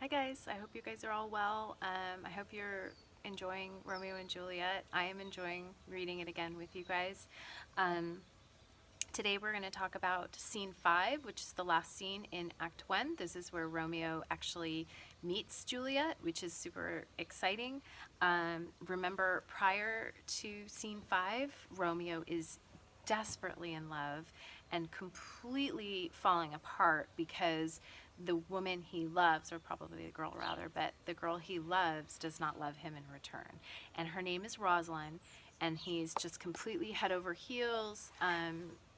Hi guys, I hope you guys are all well. I hope you're enjoying Romeo and Juliet. I am enjoying reading it again with you guys. Um, Today we're going to talk about scene 5, which is the last scene in Act 1. This is where Romeo actually meets Juliet, which is super exciting. Remember, prior to scene 5, Romeo is desperately in love and completely falling apart because the woman he loves, or probably the girl rather, but the girl he loves does not love him in return. And her name is Rosalind, and he's just completely head over heels,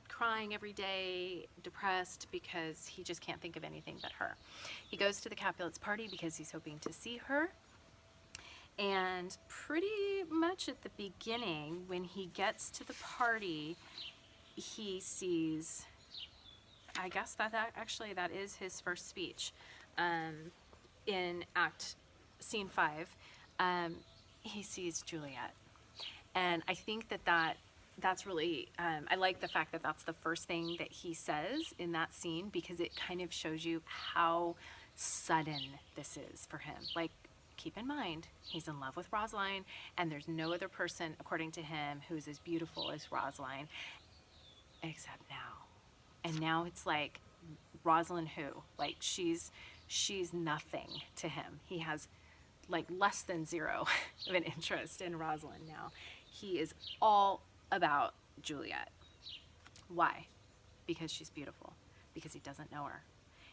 crying every day, depressed because he just can't think of anything but her. He goes to the Capulets' party because he's hoping to see her. And pretty much at the beginning, when he gets to the party, he sees, I guess that is his first speech in scene 5. He sees Juliet. And I think that's really, I like the fact that that's the first thing that he says in that scene, because it kind of shows you how sudden this is for him. Like, keep in mind, he's in love with Rosaline, and there's no other person, according to him, who's as beautiful as Rosaline, except now. And now it's like, Rosalind who? Like, she's nothing to him. He has like less than zero of an interest in Rosalind now. He is all about Juliet. Why? Because she's beautiful. Because he doesn't know her.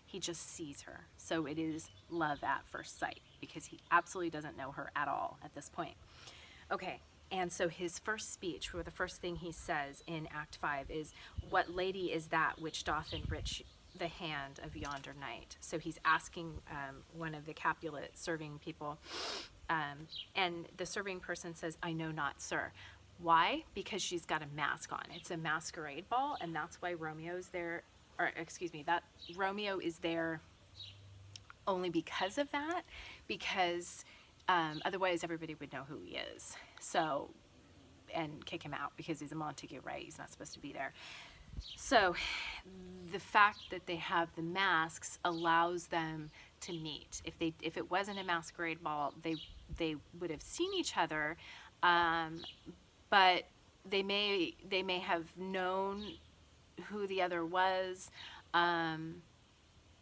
He just sees her. So it is love at first sight, because he absolutely doesn't know her at all at this point. Okay, and so his first speech, or the first thing he says in Act 5, is, "What lady is that which doth enrich the hand of yonder knight?" So he's asking one of the Capulet serving people, and the serving person says, "I know not, sir." Why? Because she's got a mask on. It's a masquerade ball, and that's why Romeo's there, or excuse me, that Romeo is there only because of that, because otherwise everybody would know who he is. So, and kick him out because he's a Montague, right? He's not supposed to be there. So the fact that they have the masks allows them to meet. If it wasn't a masquerade ball, they would have seen each other, but they may have known who the other was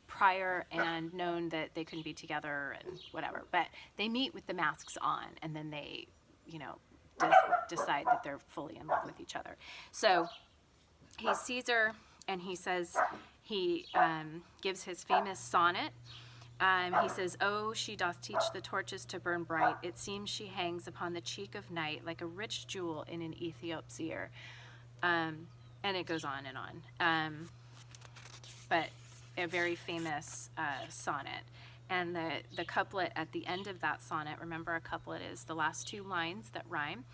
prior, and known that they couldn't be together and whatever. But they meet with the masks on, and then they, you know, decide that they're fully in love with each other. So he sees her, and he says, he gives his famous sonnet. He says, "Oh, she doth teach the torches to burn bright. It seems she hangs upon the cheek of night like a rich jewel in an Ethiop's ear." And it goes on and on. But a very famous sonnet. And the couplet at the end of that sonnet, remember, a couplet is the last two lines that rhyme.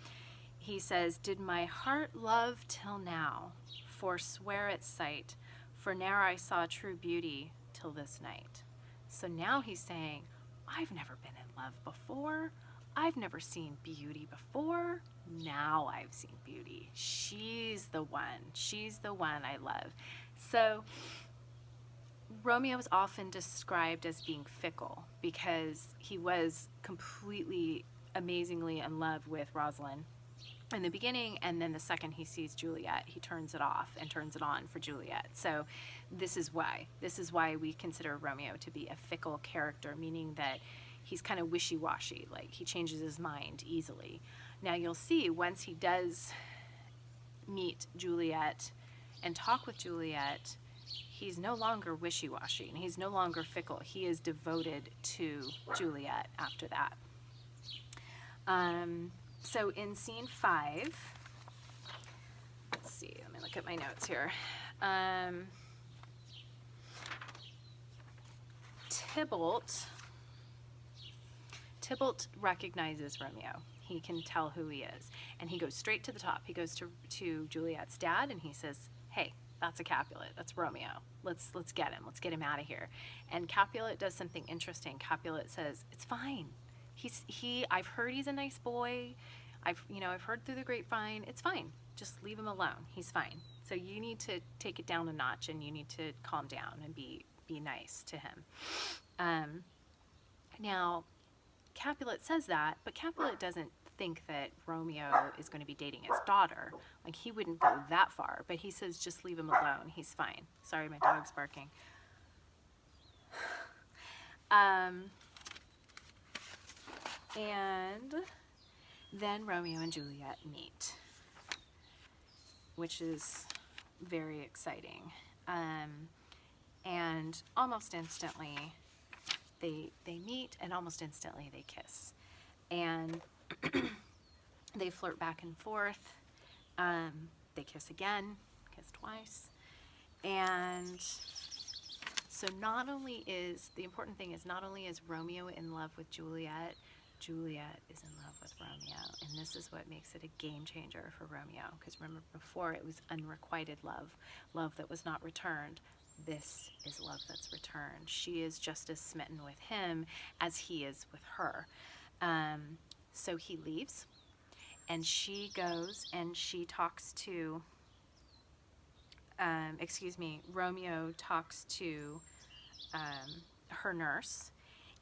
He says, "Did my heart love till now, forswear its sight, for ne'er I saw true beauty till this night." So now he's saying, I've never been in love before. I've never seen beauty before. Now I've seen beauty. She's the one. She's the one I love. So Romeo is often described as being fickle because he was completely, amazingly in love with Rosalind in the beginning, and then the second he sees Juliet, he turns it off and turns it on for Juliet. So this is why we consider Romeo to be a fickle character, meaning that he's kind of wishy-washy, like he changes his mind easily. Now you'll see, once he does meet Juliet and talk with Juliet, he's no longer wishy-washy, and he's no longer fickle. He is devoted to Juliet after that. So in scene 5, let's see, let me look at my notes here. Tybalt recognizes Romeo. He can tell who he is, and he goes straight to the top. He goes to Juliet's dad, and he says, "Hey, that's a Capulet. That's Romeo. Let's get him. Let's get him out of here." And Capulet does something interesting. Capulet says, "It's fine. I've heard he's a nice boy. I've heard through the grapevine. It's fine. Just leave him alone. He's fine. So you need to take it down a notch, and you need to calm down and be nice to him." Now, Capulet says that, but Capulet doesn't think that Romeo is going to be dating his daughter. Like, he wouldn't go that far, but he says just leave him alone. He's fine. Sorry, my dog's barking. And then Romeo and Juliet meet, which is very exciting. And almost instantly they meet, and almost instantly they kiss. And they flirt back and forth. They kiss again, kiss twice. And so the important thing is not only is Romeo in love with Juliet, Juliet is in love with Romeo. And this is what makes it a game changer for Romeo. Because remember, before it was unrequited love, love that was not returned. This is love that's returned. She is just as smitten with him as he is with her. So he leaves, and she goes and she talks to, Romeo talks to her nurse,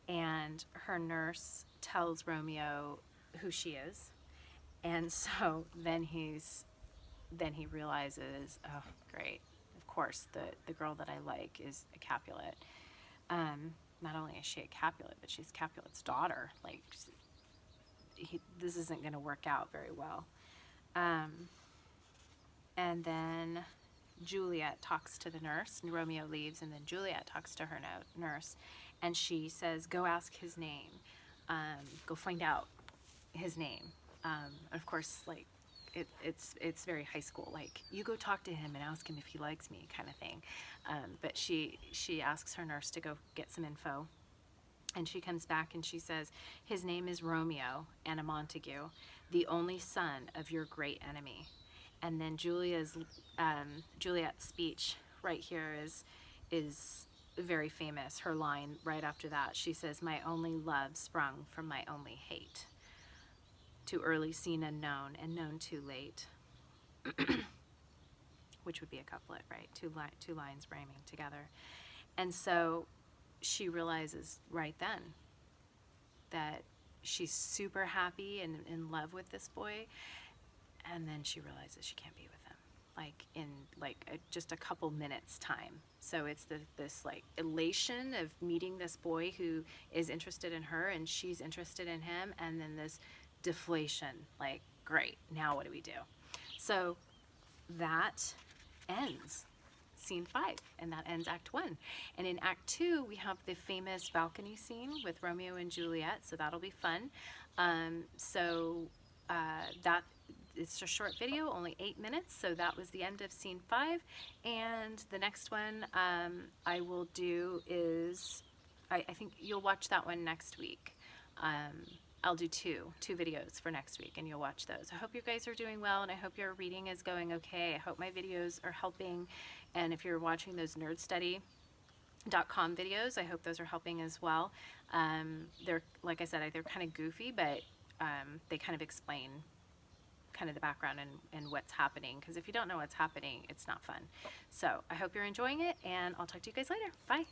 and her nurse tells Romeo who she is. And so then he realizes, oh, great, of course, the girl that I like is a Capulet. Not only is she a Capulet, but she's Capulet's daughter. Like, this isn't going to work out very well. And then Juliet talks to the nurse, and Romeo leaves, and then Juliet talks to her nurse, and she says, go ask his name. Go find out his name. Of course, like, it's very high school, like, you go talk to him and ask him if he likes me, kind of thing. But she asks her nurse to go get some info, and she comes back and she says, his name is Romeo, and a Montague, the only son of your great enemy. And then Juliet's speech right here is very famous. Her line right after that, she says, my only love sprung from my only hate. Too early seen unknown, and known too late. Which would be a couplet, right? Two lines rhyming together. And so she realizes right then that she's super happy and in love with this boy, and then she realizes she can't be with him, like, in just a couple minutes time. So it's this like elation of meeting this boy who is interested in her, and she's interested in him, and then this deflation, like, great, now what do we do? So that ends scene 5, and that ends Act 1. And in Act 2, we have the famous balcony scene with Romeo and Juliet, so that'll be fun. That it's a short video, only 8 minutes, so that was the end of scene 5. And the next one I will do is, I think you'll watch that one next week. I'll do two videos for next week, and you'll watch those. I hope you guys are doing well, and I hope your reading is going okay. I hope my videos are helping, and if you're watching those nerdstudy.com videos, I hope those are helping as well. They're, like I said, they're kind of goofy, but they kind of explain kind of the background and what's happening, because if you don't know what's happening, it's not fun. So I hope you're enjoying it, and I'll talk to you guys later. Bye.